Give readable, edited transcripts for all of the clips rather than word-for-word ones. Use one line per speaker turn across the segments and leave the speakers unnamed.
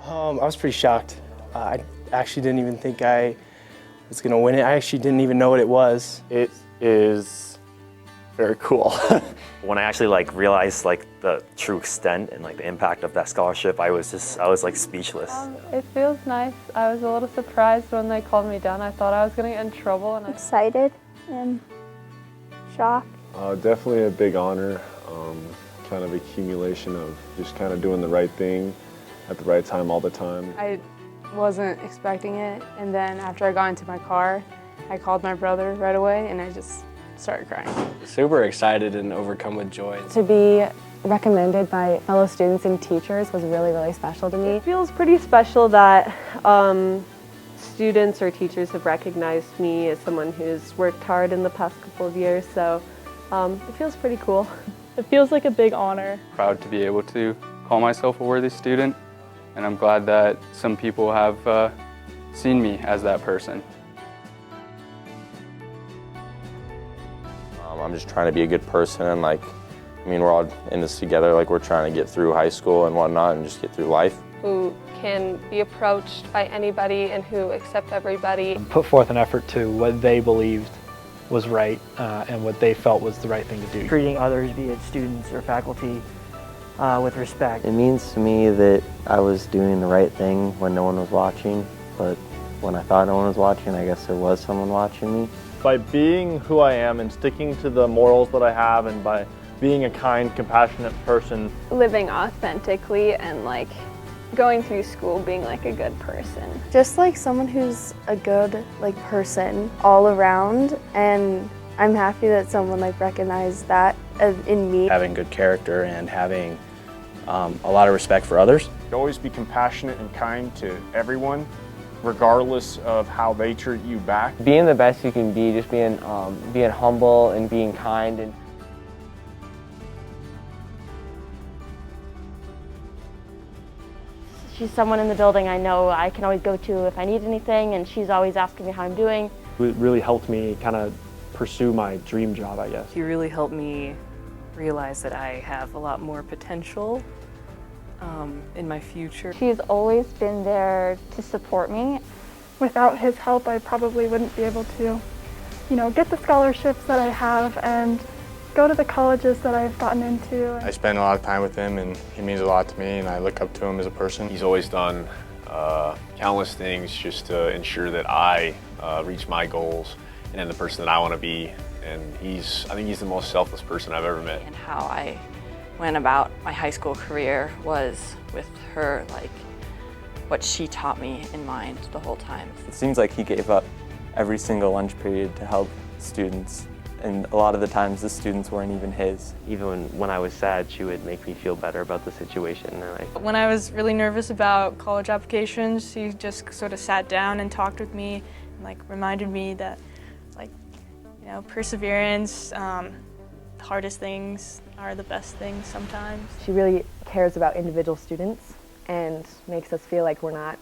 I was pretty shocked. I actually didn't even think I was going to win it. I actually didn't even know what it was.
It is very cool.
When I actually realized the true extent and the impact of that scholarship, I was speechless.
It feels nice. I was a little surprised when they called me down. I thought I was going to get in trouble. And
excited and shocked.
Definitely a big honor. Kind of accumulation of just kind of doing the right thing at the right time all the time.
I wasn't expecting it, and then after I got into my car, I called my brother right away, and I just started crying.
Super excited and overcome with joy.
To be recommended by fellow students and teachers was really, really special to me.
It feels pretty special that students or teachers have recognized me as someone who's worked hard in the past couple of years, so it feels pretty cool.
It feels like a big honor.
Proud to be able to call myself a worthy student, and I'm glad that some people have seen me as that person.
I'm just trying to be a good person, and we're all in this together. We're trying to get through high school and whatnot and just get through life.
Who can be approached by anybody and who accept everybody.
Put forth an effort to what they believed was right and what they felt was the right thing to do.
Treating others, be it students or faculty, with respect.
It means to me that I was doing the right thing when no one was watching, but when I thought no one was watching, I guess there was someone watching me.
By being who I am and sticking to the morals that I have, and by being a kind, compassionate person.
Living authentically and going through school being a good person.
Just someone who's a good person all around, and I'm happy that someone recognized that in me.
Having good character and having a lot of respect for others.
Always be compassionate and kind to everyone, regardless of how they treat you back.
Being the best you can be, just being humble and being kind. And
she's someone in the building I know I can always go to if I need anything, and she's always asking me how I'm doing.
It really helped me kind of pursue my dream job, I guess.
She really helped me realize that I have a lot more potential in my future.
He's always been there to support me.
Without his help, I probably wouldn't be able to, get the scholarships that I have and go to the colleges that I've gotten into.
I spend a lot of time with him, and he means a lot to me, and I look up to him as a person.
He's always done countless things just to ensure that I reach my goals and am the person that I want to be. And I think he's the most selfless person I've ever met.
And how I went about my high school career was with her, what she taught me in mind the whole time.
It seems like he gave up every single lunch period to help students. And a lot of the times the students weren't even his.
Even when I was sad, she would make me feel better about the situation.
When I was really nervous about college applications, she just sort of sat down and talked with me and reminded me that perseverance, the hardest things are the best things sometimes.
She really cares about individual students and makes us feel like we're not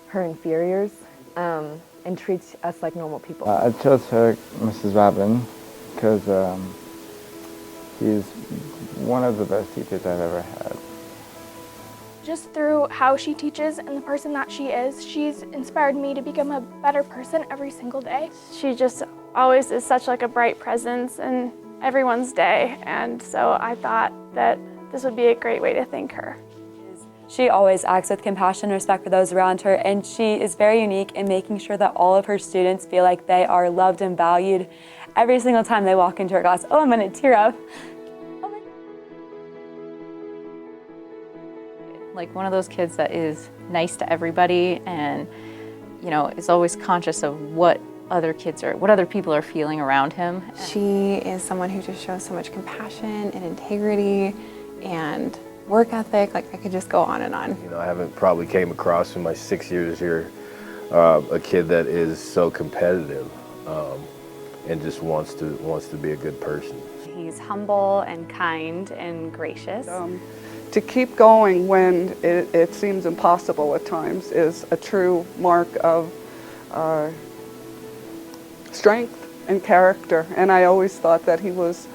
her inferiors, and treats us like normal people.
I chose her, Mrs. Robin, because she's one of the best teachers I've ever had.
Just through how she teaches and the person that she is, she's inspired me to become a better person every single day. She just always is such a bright presence in everyone's day, and so I thought that this would be a great way to thank her.
She always acts with compassion and respect for those around her, and she is very unique in making sure that all of her students feel like they are loved and valued every single time they walk into her class. Oh, I'm gonna tear up.
One of those kids that is nice to everybody and, is always conscious of what other people are feeling around him.
She is someone who just shows so much compassion and integrity and work ethic. I could just go on and on.
I haven't probably came across in my 6 years here a kid that is so competitive and just wants to be a good person.
He's humble and kind and gracious.
To keep going when it seems impossible at times is a true mark of strength and character, and I always thought that he was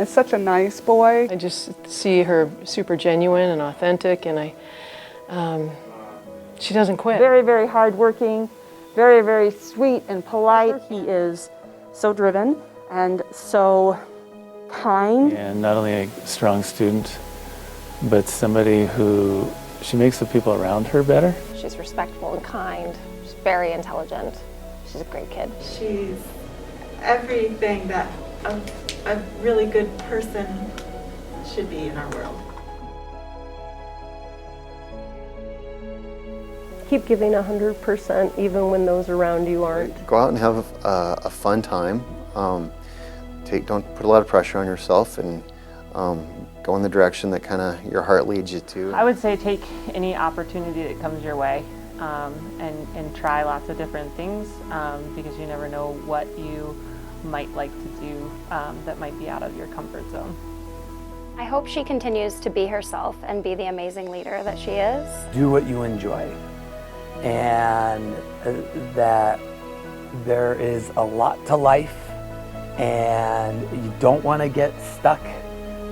such a nice boy.
I just see her super genuine and authentic, and
She doesn't quit.
Very, very hardworking, very, very sweet and polite. He is so driven and so kind.
And not only a strong student, but somebody who, she makes the people around her better.
She's respectful and kind. She's very intelligent. She's a great kid.
She's everything that a really good person should be in our world.
Keep giving 100% even when those around you aren't.
Go out and have a fun time. Don't put a lot of pressure on yourself, and go in the direction that kind of your heart leads you to.
I would say take any opportunity that comes your way and try lots of different things because you never know what you might like to do that might be out of your comfort zone.
I hope she continues to be herself and be the amazing leader that she is.
Do what you enjoy, and that there is a lot to life, and you don't want to get stuck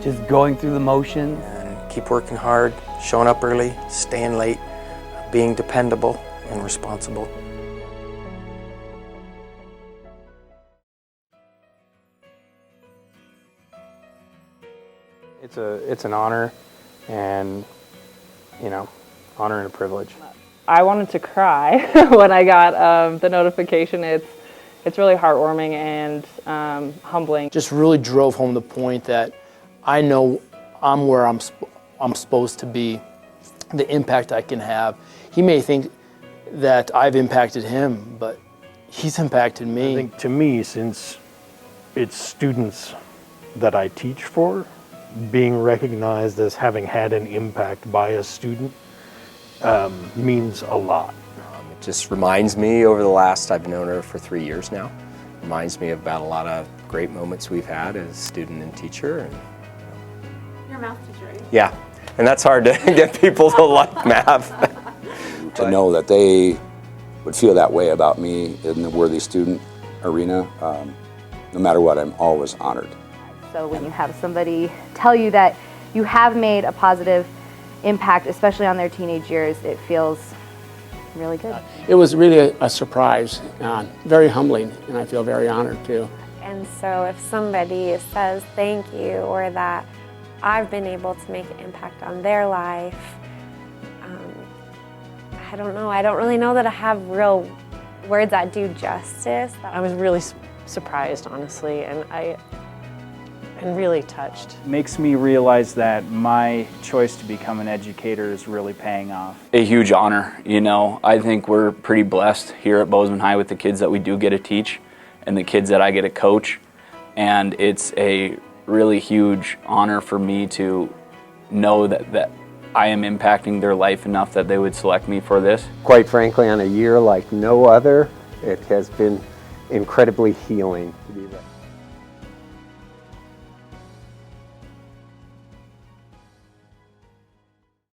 just going through the motions.
And keep working hard, showing up early, staying late, being dependable and responsible.
It's an honor, and honor and a privilege.
I wanted to cry when I got the notification. It's really heartwarming and humbling.
Just really drove home the point that I know I'm where I'm supposed to be, the impact I can have. He may think that I've impacted him, but he's impacted me.
I think to me, since it's students that I teach for, being recognized as having had an impact by a student means a lot.
It just reminds me over the last, I've known her for 3 years now, reminds me about a lot of great moments we've had as student and teacher. And,
You're a math teacher, right?
yeah, and that's hard to get people to like math.
To know that they would feel that way about me in the worthy student arena, no matter what, I'm always honored.
So when you have somebody tell you that you have made a positive impact, especially on their teenage years, it feels really good.
It was really a surprise, very humbling, and I feel very honored too.
And so if somebody says thank you, or that I've been able to make an impact on their life, I don't know. I don't really know that I have real words that do justice.
I was really surprised, honestly, and really touched.
Makes me realize that my choice to become an educator is really paying off.
A huge honor, I think we're pretty blessed here at Bozeman High with the kids that we do get to teach and the kids that I get to coach, and it's a really huge honor for me to know that I am impacting their life enough that they would select me for this.
Quite frankly, on a year like no other, it has been incredibly healing to be there.